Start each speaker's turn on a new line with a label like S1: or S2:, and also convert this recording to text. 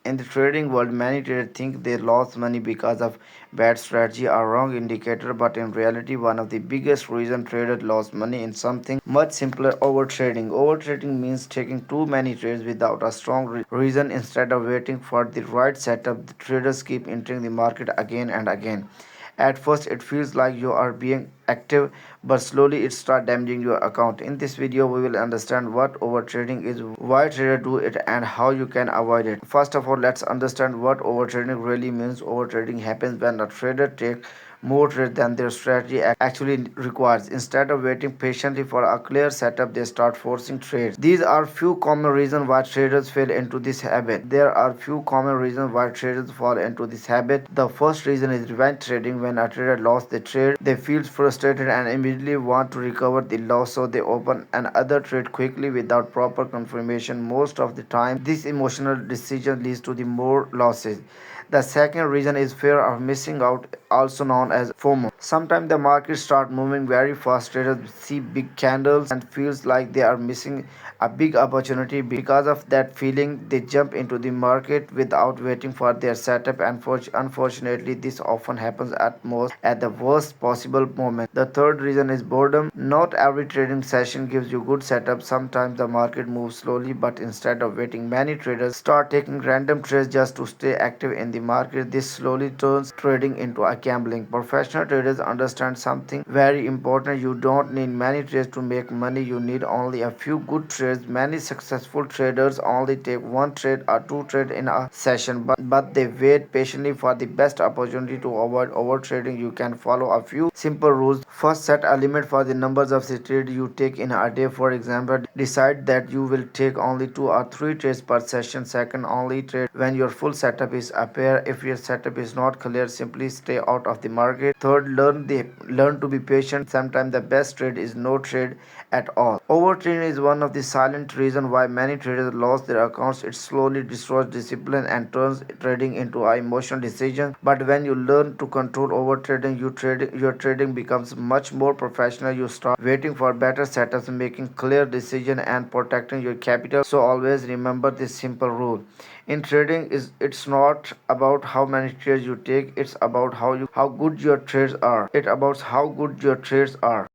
S1: In the trading world, many traders think they lost money because of bad strategy or wrong indicator, but in reality, one of the biggest reasons traders lost money in something much simpler: overtrading. Overtrading means taking too many trades without a strong reason. Instead of waiting for the right setup, the traders keep entering the market again and again. At first, it feels like you are being active, but slowly it starts damaging your account. In this video, we will understand what overtrading is, why traders do it, and how you can avoid it. First of all, let's understand what overtrading really means. Overtrading happens when a trader takes more trades than their strategy actually requires. Instead of waiting patiently for a clear setup, they start forcing trades. These are few common reasons why traders fall into this habit. There are few common reasons why traders fall into this habit. The first reason is revenge trading. When a trader lost the trade, they feel frustrated and immediately want to recover the loss, so they open another trade quickly without proper confirmation. Most of the time, this emotional decision leads to the more losses. The second reason is fear of missing out, also known as FOMO. Sometimes the market start moving very fast. Traders see big candles and feels like they are missing a big opportunity. Because of that feeling, they jump into the market without waiting for their setup. And unfortunately, this often happens at the worst possible moment. The third reason is boredom. Not every trading session gives you good setup. Sometimes the market moves slowly, but instead of waiting, many traders start taking random trades just to stay active in the market. This slowly turns trading into a gambling. Professional traders understand something very important: you don't need many trades to make money, you need only a few good trades. Many successful traders only take one trade or two trades in a session, but they wait patiently for the best opportunity. To avoid overtrading, you can follow a few simple rules. First, set a limit for the numbers of trades you take in a day. For example, decide that you will take only 2 or 3 trades per session. Second, only trade when your full setup is appear. If your setup is not clear, simply stay out of the market. Third, learn to be patient. Sometimes the best trade is no trade at all. Overtrading is one of the silent reasons why many traders lost their accounts. It slowly destroys discipline and turns trading into an emotional decision. But when you learn to control overtrading, your trading becomes much more professional. You start waiting for better setups, making clear decisions, and protecting your capital. So always remember this simple rule: in trading, is it's not about how many trades you take, it's about how good your trades are. It about how good your trades are.